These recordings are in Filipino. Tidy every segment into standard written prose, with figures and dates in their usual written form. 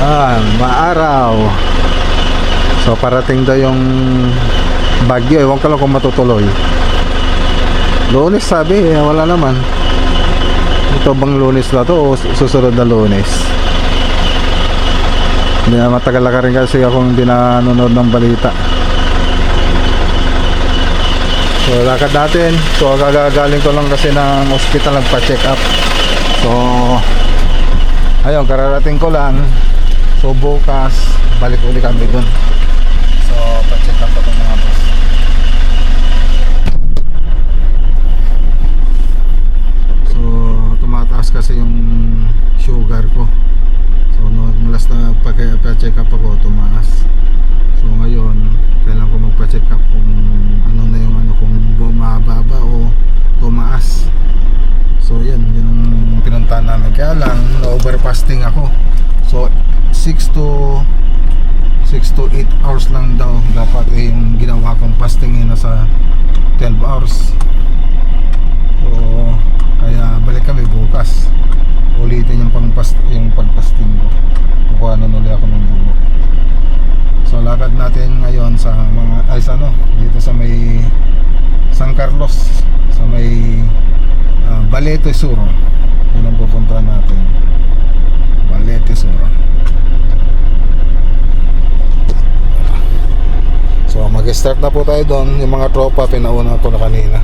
Maaraw. So parating daw yung bagyo. Ewan ko lang kung matutuloy. Lunes sabi, wala naman. Ito bang Lunes na to o susunod na Lunes? Hindi na matagal na rin kasi akong hindi nanonood ng balita. So lakad natin. So kagagaling ko lang kasi ng hospital, nagpa-check up. So ayun, kararating ko lang. So bukas balik uli kami dun. So pa-check up ako mga boss. So tumataas kasi yung sugar ko. So nung last na pa-check up ako, tumaas. So ngayon kailangan ko magpa-check up kung ano na yung ano, kung bumababa o tumaas. So yun ang pinuntahan namin. Kaya lang na-overfasting ako. So 6 to 8 hours lang daw dapat yung ginawa kong fasting nasa 12 hours. So kaya balik kami bukas. Ulitin yung pag-fasting ko. Kukuha na ulit ako ng dugo. So lakad natin ngayon sa dito sa may San Carlos, sa may Balete Sur. Yun ang pupuntahan natin. Balete Sur. So mag-start na po tayo doon. Yung mga tropa pinauna ko na kanina.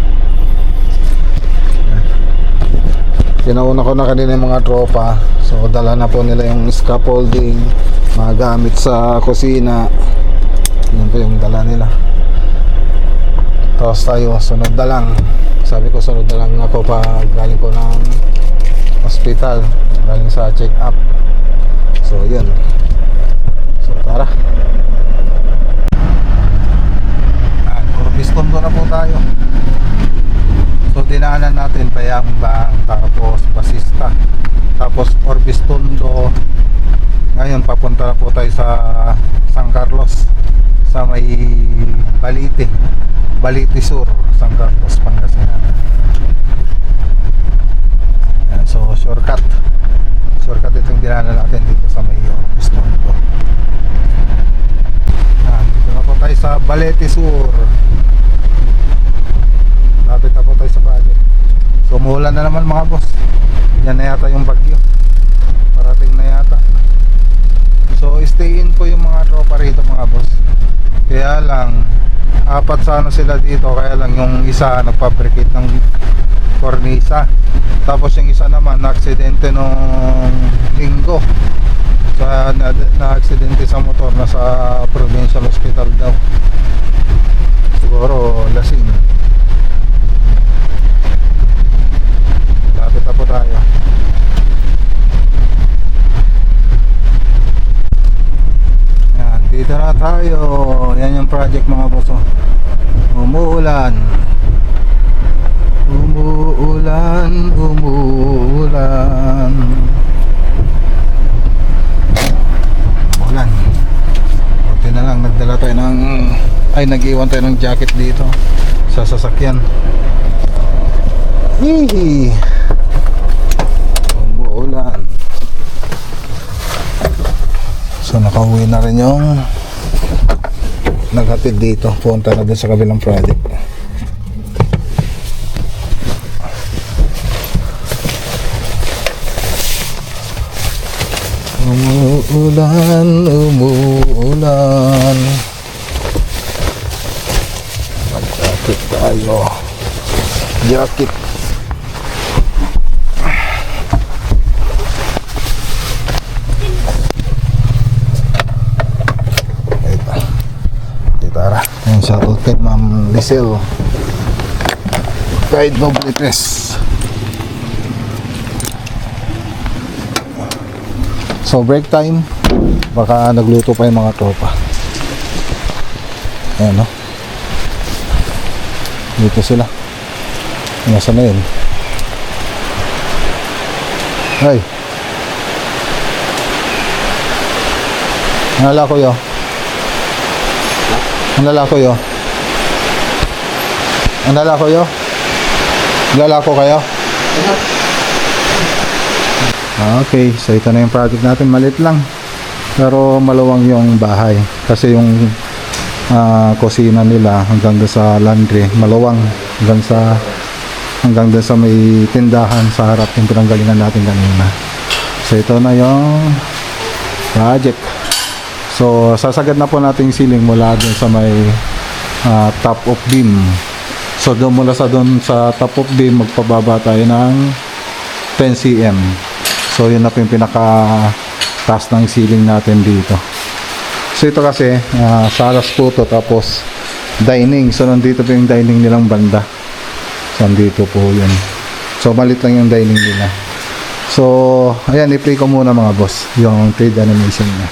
Pinauna ko na kanina yung mga tropa. So dala na po nila yung scaffolding, mga gamit sa kusina. Yan po yung dala nila. Tapos tayo sunod na lang. Sabi ko sunod na lang ako pag galing ko ng hospital, galing sa check up. So yun. So tara. Orbistondo na po tayo. So dinaanan natin Bayambang, tapos Basista, tapos Orbistondo. Ngayon papunta na po tayo sa San Carlos, sa may Balete Sur, San Carlos, Pangasinan. Yan, so shortcut itong dinaanan natin dito sa may Orbistondo. Dito na po tayo sa Balete Sur. Lapit na po tayo sa project. So umuulan na naman mga boss. Yan na yata yung bagyo. Parating na yata. So stay in po yung mga tropa rito mga boss. Kaya lang 4 sana sila dito. Kaya lang yung isa nagfabricate ng cornisa. Tapos yung isa naman na-aksidente nung linggo. Na-aksidente sa motor. Nasa provincial hospital daw. Siguro lasing. Lapit na po tayo. Yan, dito na tayo. Yan yung project mga boss. Umuulan. Umuulan. Umuulan. Umuulan. Buti na lang nagdala tayo ng nag-iwan tayo ng jacket dito sa sasakyan. Hihi. Umuulan. So nakauwi na rin yung naghatid dito. Punta na din sa kabilang project. Umuulan. Umuulan. Magkakit tayo. Jacket. Ayan, shoutout kay Ma'am Lisel kay Doble Press. So break time. Baka nagluto pa yung mga tropa. Ayan no. Dito sila. Nasa na yun? Ay. Ang lalako yun. Ang lalako yun. Ang lalako yun. Lalako kayo? Okay, so ito na yung project natin. Malit lang. Pero maluwang yung bahay kasi yung kusina nila hanggang doon sa laundry maluwang, hanggang doon sa may tindahan sa harap yung pinanggalingan natin kanina. So ito na yung project. So sasagad na po natin yung ceiling mula doon sa may top of beam. So doon mula sa top of beam magpababa tayo ng 10 cm. So yun na po yung pinaka taas ng ceiling natin dito. So ito kasi salas po to, tapos dining. So nandito po yung dining nilang banda. So nandito po yun. So malit lang yung dining nila. So ayan, i-play ko muna mga boss yung 3D animation niya.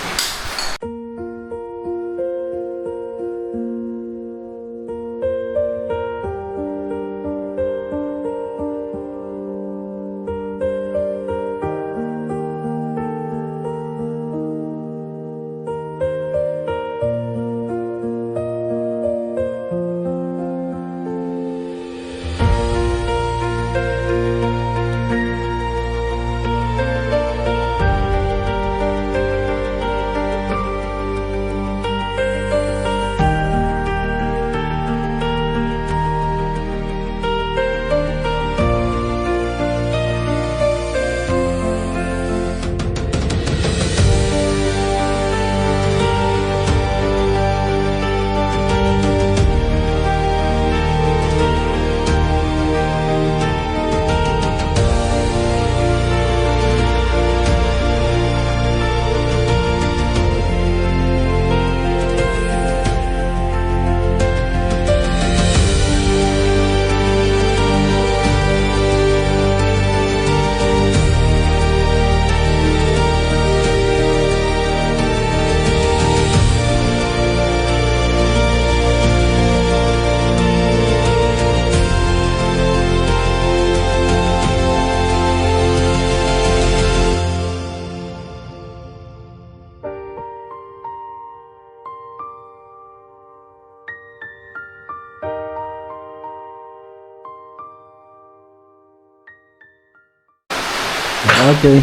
Okay.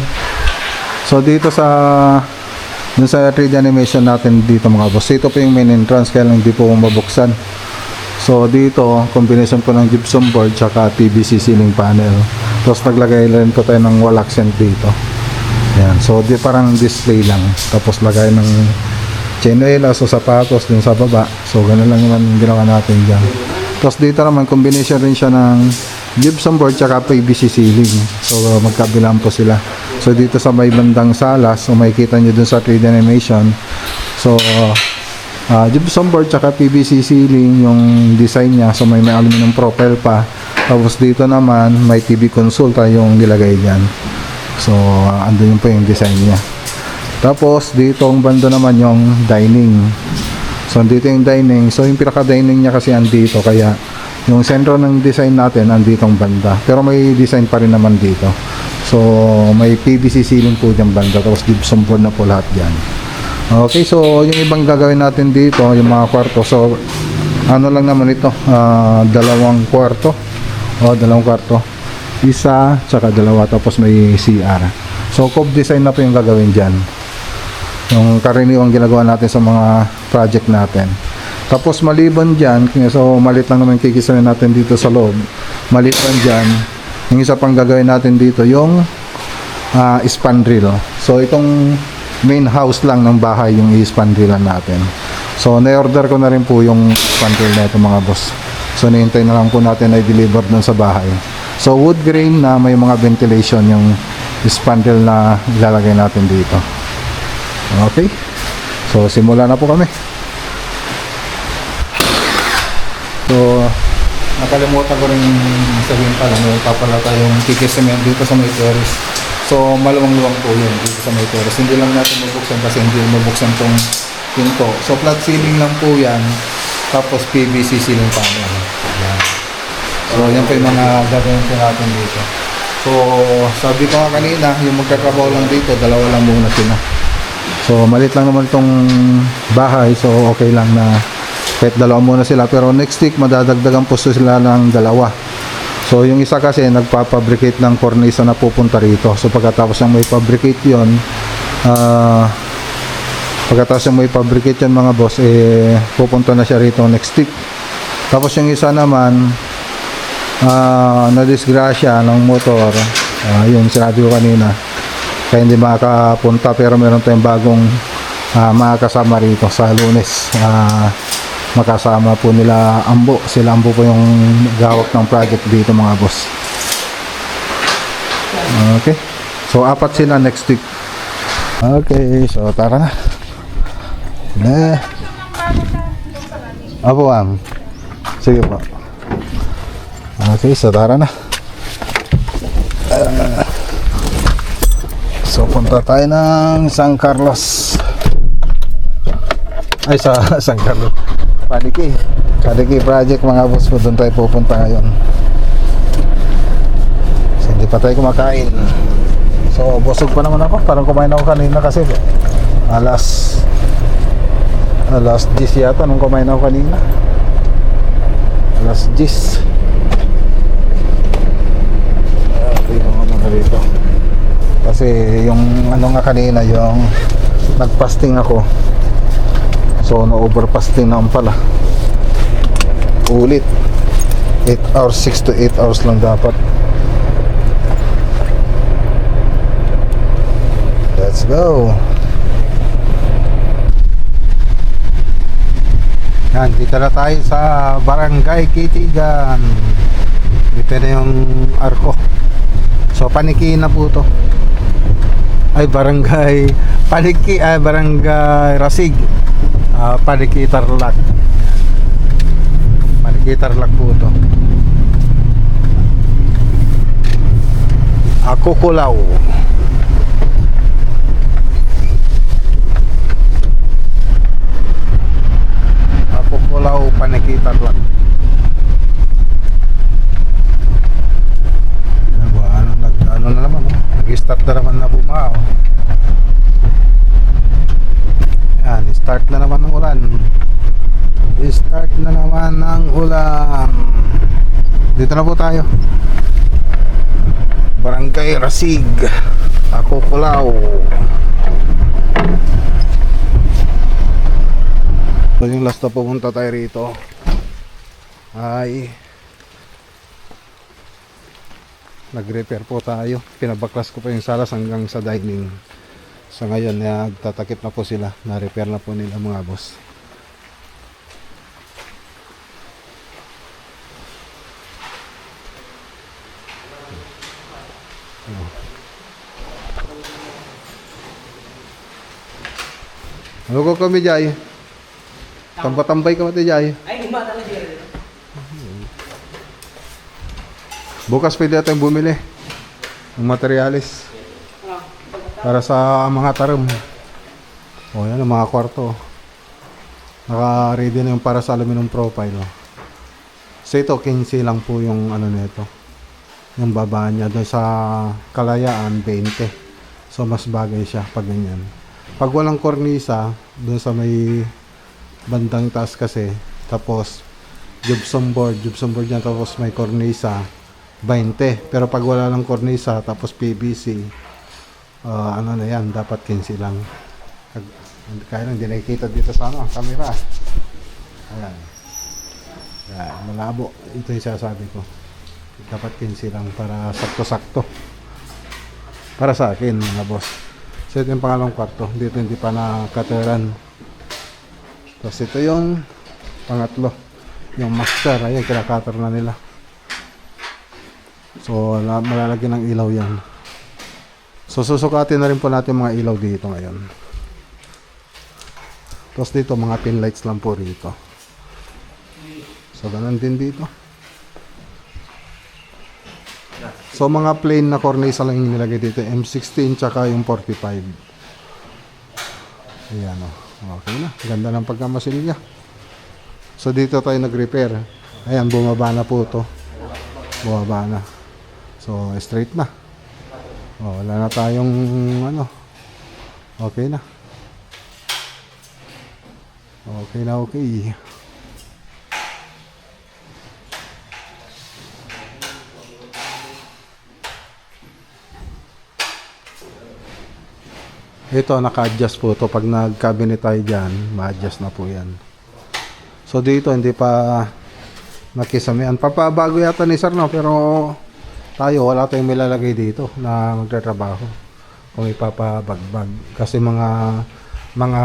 So dito dun sa 3D animation natin dito mga boss, ito po yung main entrance, kaya lang hindi po mabuksan. So dito, combination po ng gypsum board tsaka PVC ceiling panel. Tapos naglagay rin po tayo ng wall accent dito. Ayan. So parang display lang. Tapos lagay ng chinelas o sapatos din sa baba. So ganun lang naman yung ginawa natin dyan. Tapos dito naman, combination rin siya ng gypsum board tsaka PVC ceiling. So magkabilang po sila. So dito sa may bandang salas, so makikita nyo dun sa 3D animation. So gypsum board tsaka PVC ceiling yung design niya. So may aluminum profile pa. Tapos dito naman may TV console tayong nilagay dyan. So andun po yung design niya. Tapos dito ang banda naman yung dining. So dito yung dining. So yung pinaka dining niya kasi andito, kaya yung sentro ng design natin andito ang banda, pero may design pa rin naman dito. So may PVC ceiling po dyan banda, tapos gypsum board na po lahat dyan. Okay, so yung ibang gagawin natin dito, yung mga kwarto. So ano lang naman ito, dalawang kwarto, isa tsaka dalawa, tapos may CR. So cove design na po yung gagawin dyan, yung karaniwang ginagawa natin sa mga project natin. Tapos maliban dyan, so malit lang naman kikisarin natin dito sa loob. Maliban dyan, yung isa pang gagawin natin dito, yung spandrel. So itong main house lang ng bahay yung i-spandrelan natin. So na-order ko na rin po yung spandrel na ito mga boss. So nihintay na lang po natin na i-deliver dun sa bahay. So wood grain na may mga ventilation yung spandrel na ilalagay natin dito. Okay, so simula na po kami. So nakalimutan ko rin sabihin pala, may papala tayong kikisement dito sa may terrace. So maluwang-luwang po yun dito sa may terrace. Hindi lang natin mabuksan kasi hindi mabuksan tong pinto. So flat ceiling lang po yan, tapos PVC ceiling panel. Yan. So yan po yung mga gagawin po natin dito. So sabi ko nga kanina, yung magkatrabaho lang dito, dalawa lang muna sila. So malit lang naman itong bahay, so okay lang na kahit dalawa muna sila, pero next week madadagdagan po sila ng dalawa. So yung isa kasi nagpapabricate ng cornisa na pupunta rito. So pagkatapos ng may fabricate yon, Pagkatapos yung may fabricate yan mga boss, pupunta na siya rito next week. Tapos yung isa naman, na-disgrasya ng motor, yun sinabi ko kanina, kaya hindi makapunta, pero meron tayong bagong makakasama rito sa Lunes. Makasama po nila Ambo, sila Ambo po yung gawak ng project dito mga boss. Okay, so 4 sila next week. Okay, so tara na. Apo sige po. Okay, so tara na. So punta tayo ng San Carlos. Ay, sa San Carlos, Padiki project mga boss po. Doon tayo pupunta ngayon. So hindi pa tayo kumakain. So busog pa naman ako. Parang kumain ako kanina kasi alas 10 yata nung kumain ako kanina. Alas 10. Tingnan mo muna dito. Kasi yung ano nga kanina, yung nagpasting ako. So na-overpasting naman pala. Ulit 8 hours, 6 to 8 hours lang dapat. Let's go. Yan, dito na tayo sa Barangay Kitigan. Dito na yung arko. So Paniki na po to. Ay, Barangay Rasig. Paniki Tarlac. Paniki Tarlac po to. Kukulaw. Kukulaw, Paniki Tarlac. Ano na naman, nag-start na naman na bumao. Yan, start na naman ng ulan. Start na naman ng ulan. Dito na po tayo. Barangay Rasig, Kukulaw. So yung last na pupunta tayo rito ay nag-repair po tayo. Pinabaklas ko pa yung salas hanggang sa dining. So ngayon nagtatakip na po sila. Na-repair na po nila mga boss. Ano ko kami Jay? Tambay ka mati Jay. Ay, lima talaga dyan. Bukas pwede natin bumili ng materialis para sa mga tarum. O yan, ang mga kwarto. Naka-ready na yung para sa aluminum profile. So ito, 15 lang po yung ano nito. Yung baba niya. Doon sa Kalayaan, 20. So mas bagay siya pag ganyan. Pag walang kornisa, doon sa may bandang taas kasi, tapos gypsum board niya, tapos may kornisa, 20. Pero pag wala lang kornisa tapos PVC, ano na yan, dapat 15 lang. Kaya lang, hindi nakikita dito sa camera. Ayan. Ayan, malabo. Ito yung sasabi ko. Dapat 15 lang para sakto-sakto. Para sa akin, mga boss. So ito yung pangalawang kwarto. Dito hindi pa nakataran. Tapos ito yung pangatlo. Yung master. Ayan, kinakater na nila. So malalagyan ng ilaw yan. So susukatin na rin po natin mga ilaw dito ngayon. Tapos dito mga pin lights lang po rito. So ganun din dito. So mga plain na cornisa lang yung nilagay dito, M16 tsaka yung 45. Ayan o. Okay na. Ganda ng pagkamasilya. So dito tayo nag-repair. Ayan, bumaba na po to. Bumaba na. So straight na. O, wala na tayong ano. Okay na. Okay na, okay. ito naka-adjust po to. Pag nag-cabinet tayo dyan, ma-adjust na po yan. So dito hindi pa nakisamihan. Papabago yata ni sir, no? Pero tayo wala tayong milalagay dito na magtatrabaho kung ipapabagbag. Kasi mga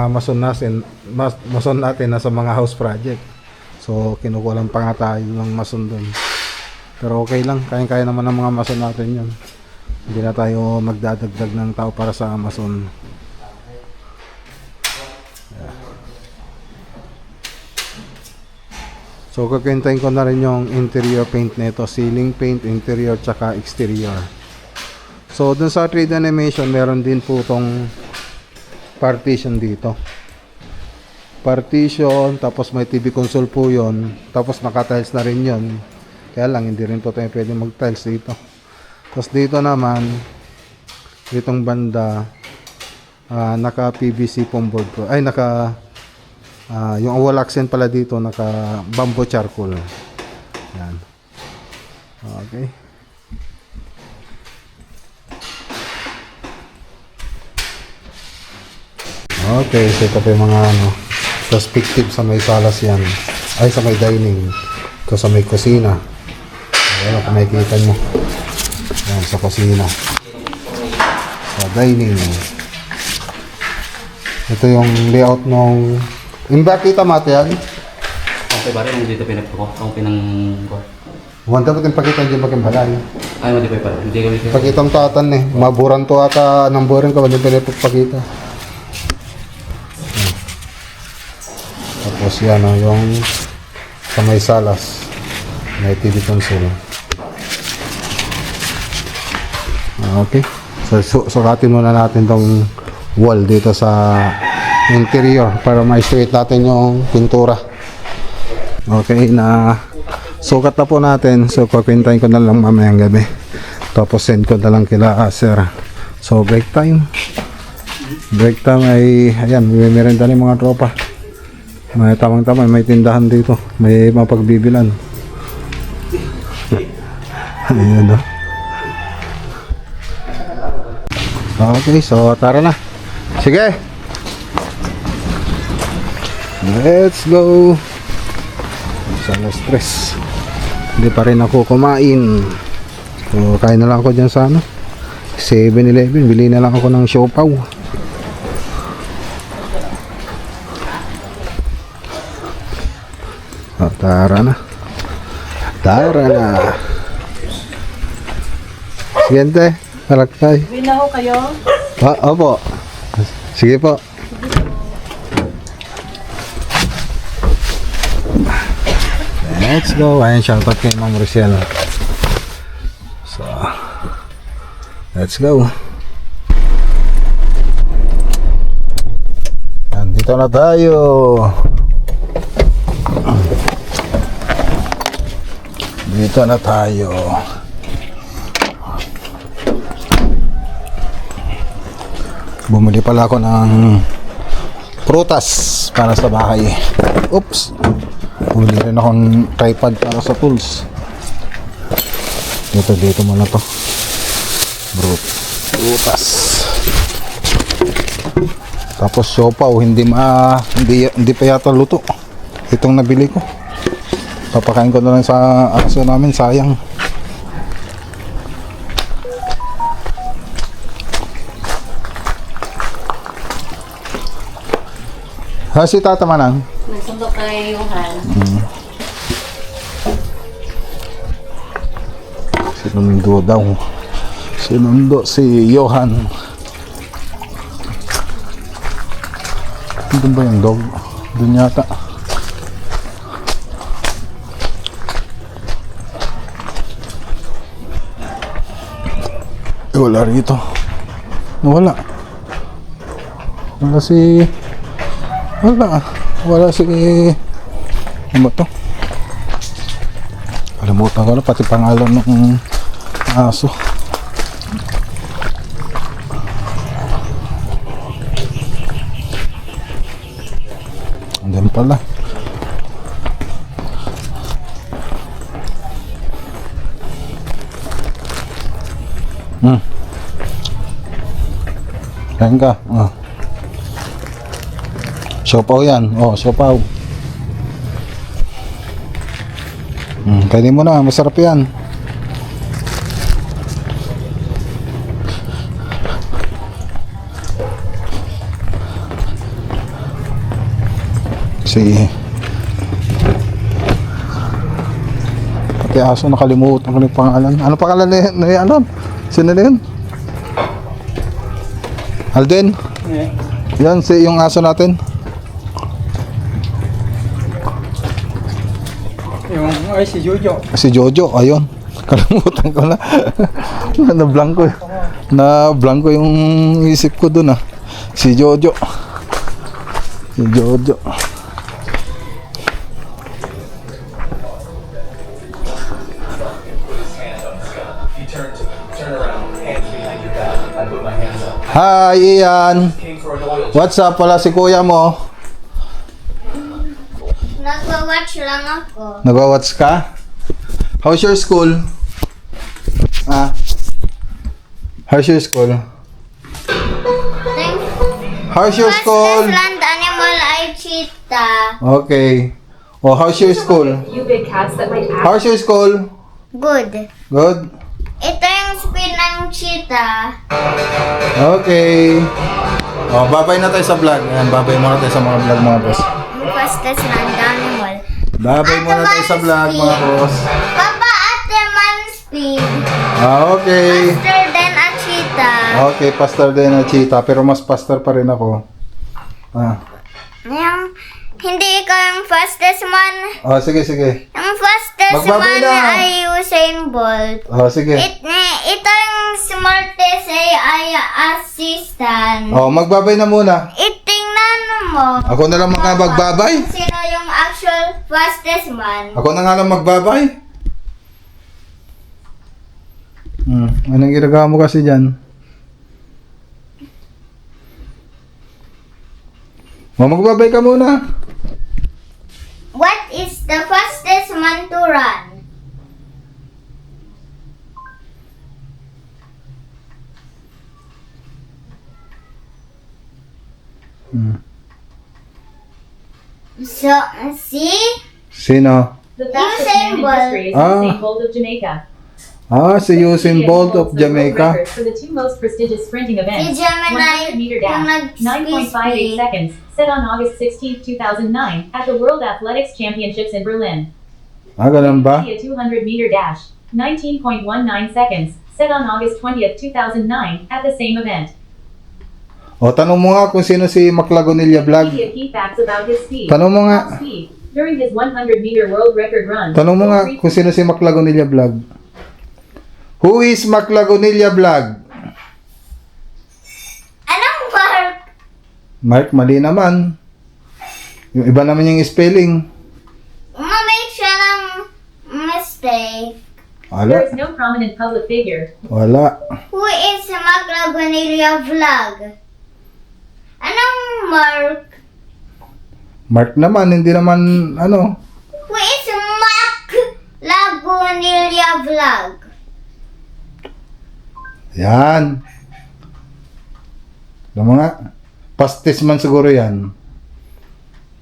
mason natin nasa mga house project. So kinukulang pa nga tayo ng mason dun. Pero okay lang, kaya naman ng mga mason natin yun. Hindi na tayo magdadagdag ng tao para sa mason. So kukwentahin ko na rin yung interior paint nito, ceiling paint, interior tsaka exterior. So dun sa 3D animation meron din po tong partition dito. Partition, tapos may TV console po yon, tapos naka-tiles na rin yon. Kaya lang hindi rin po tayo pwede mag-tiles dito. Tapos dito naman, ditong banda, naka PVC foam board po. Ay yung wall accent pala dito naka bamboo charcoal. Yan. Okay. Okay, so ito pa yung mga perspective sa may salas yan. Ay, sa may dining. Ito sa may kusina. Ayan, kung makikita nyo. Yan, sa kusina. Sa dining. Ito yung layout nung kita mati yan. Okay, bari nung dito pinagpuko. Ang pinang... Wanda ko pakita dyan maging balay. Ay, hindi pa pala. Hindi kami... Pakitang tatan eh. Maburan to ata ng burin ka. Wanda pinagpakita. Tapos yan yung sa may salas. May TV console. Okay. So sukatin muna natin tong wall dito sa interior para ma-straight natin yung pintura. Okay, na sukat na po natin. So kukwentahin ko na lang mamayang gabi. Tapos send ko na lang kila sir. So break time. Break time ay ayan, may merenda ng mga tropa. May tamang-tama, may tindahan dito. May mapagbibilan. Ayan o. Okay, so tara na. Sige. Let's go. Sa stress. Hindi pa rin ako kumain. So kain na lang ako dyan sa 7-Eleven. Bili na lang ako ng siopaw. Oh, tara na. Tara na. Siguiente. Haraktay. Uwi na ho kayo? Opo. Sige po. Let's go. Ayan, shoutout kay Ma'am Rosel. So, let's go. Nandito na tayo. Dito na tayo. Bumili pala ako ng prutas para sa bahay. Oops. Bumili rin akong tripod para sa tools. Dito muna to. Prutas. Tapos siopaw, hindi pa yata luto. Itong nabili ko. Papakain ko na lang sa aso namin, sayang. Si Tata Manang? Nagsundo kay Johan. Sinundo daw. Sinundo si Johan. Doon ba yung dog? Doon yata. Wala rito. Wala si ano ba to? Kalimutan ko na pati pangalan ng aso. Andyan pala. Kain ka. Oh. Siopaw yan. Oh, siopaw. Kainin mo na. Masarap yan. Sige. Pati aso nakalimutan ko yung pangalan. Ano pangalan na yan? Sino na yun? Alden? Yan, yung aso natin. Si Jojo. Si Jojo, ayun. Kalimutan ko na. Na-blanco. Na-blanco yung isip ko dun ah. Si Jojo. Si Jojo. Hi, Ian. What's up? Wala si kuya mo. Nagwa-watch lang ako. Nagwa-watch ka? How's your school? Ah? How's your school? How's your school? Fastest land animal ay cheetah. Okay. Oh, how's your school? You big cats that might act. How's your school? Good. Good? Ito yung speed ng cheetah. Okay. Oh, babay na tayo sa vlog. Ayan, babay muna tayo sa mga vlog mga boss. Yung fastest land animal. Babay muna tayo sa vlog mga boss. Papa, at the man speed. Ah, okay. Faster than a cheetah. Okay, faster din na cheetah. Pero mas faster pa rin ako. Ah. Yung, hindi ikaw yung fastest man. Oh, sige, sige. Yung fastest Magbabay man na. ay Usain Bolt. Oh, sige. Ito yung smartest ay assistant. Oh, magbabay na muna. Itingnan mo. Ako na lang magbabay. Kung sino yung actual fastest man. Ako na nga lang magbabay. Anong ginagawa mo kasi dyan? Oh, magbabay ka muna. What is the fastest man to run? So, see? Sino? The fastest Usain man in Bolt. history is Ah. Usain Bolt of Jamaica. Ah, si Usain Bolt of holds the world Jamaica. record for the two most prestigious sprinting events. Si Gemini, 100-meter yung dash, nag-speed. 9.58 seconds, set on August 16, 2009, at the World Athletics Championships in Berlin. Ah, ganun ba? A 200-meter dash, 19.19 seconds, set on August 20th, 2009, at the same event. O, tanong mo nga kung sino si Maclagonilla Vlog. Media key facts about his speed. Tanong mo nga. Top speed. During his 100-meter world record run. Tanong mo nga kung sino si Maclagonilla Vlog. Who is Maclagonilla Vlog? Anong mark? Mark, mali naman. Yung iba naman yung spelling. Ma-make siya ng mistake. There is Wala. no prominent public figure. Wala. Who is Maclagonilla Vlog? Anong mark? Mark naman, hindi naman, ano. Who is Maclagonilla Vlog? Yan. Alam mo nga. Pastis man siguro yan.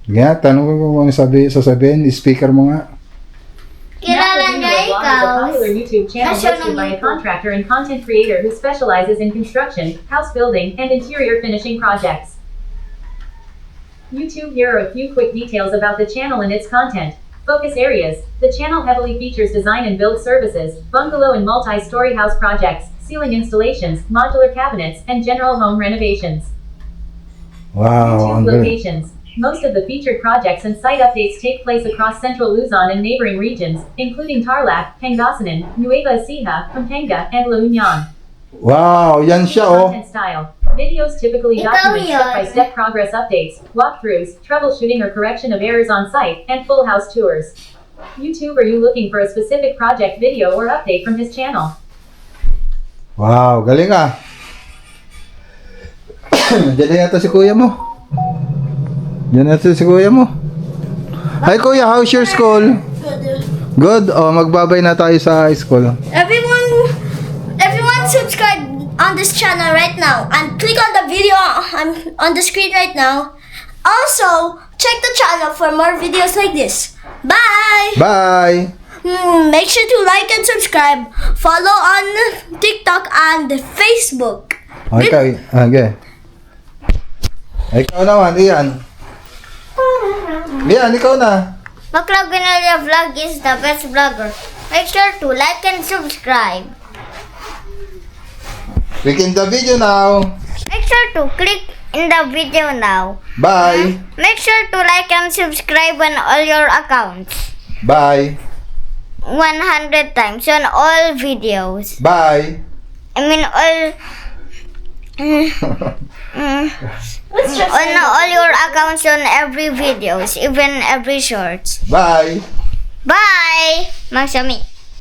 Nga, tanong ko kung ano sasabihin. Speaker mo nga. Kilala niya Vlog is a ikaw. popular YouTube channel Nasyon hosted ng by a YouTube. contractor and content creator who specializes in construction, house building, and interior finishing projects. YouTube. Here are a few quick details about the channel and its content. Focus areas. The channel heavily features design and build services, bungalow and multi-story house projects, ceiling installations, modular cabinets, and general home renovations. Wow, YouTube ang galing. locations. Most of the featured projects and site updates take place across central Luzon and neighboring regions, including Tarlac, Pangasinan, Nueva Ecija, Pampanga, and La Union. Wow, yan siya oh. Content style. Videos typically Ikaw document yun. step-by-step progress updates, walkthroughs, troubleshooting or correction of errors on site, and full house tours. YouTube, are you looking for a specific project video or update from his channel? Wow, galing ah. Diyan na yata si kuya mo. Diyan na yata si kuya mo. Hi kuya, how's your school? Good. Oh, magbabay na tayo sa school. Everyone subscribe on the this channel right now and click on the video on the screen right now. Also, check the channel for more videos like this. Bye! Bye! Make sure to like and subscribe. Follow on TikTok and Facebook. Okay, okay. Ikaw naman, Ian. Ian, ikaw na. Maklog Binalia Vlog is the best vlogger. Make sure to like and subscribe. Click in the video now. Make sure to click in the video now. Bye. Make sure to like and subscribe on all your accounts. Bye. 100 times on all videos. Bye. I mean all on all your accounts on every videos, even every shorts. Bye. Bye! Masami.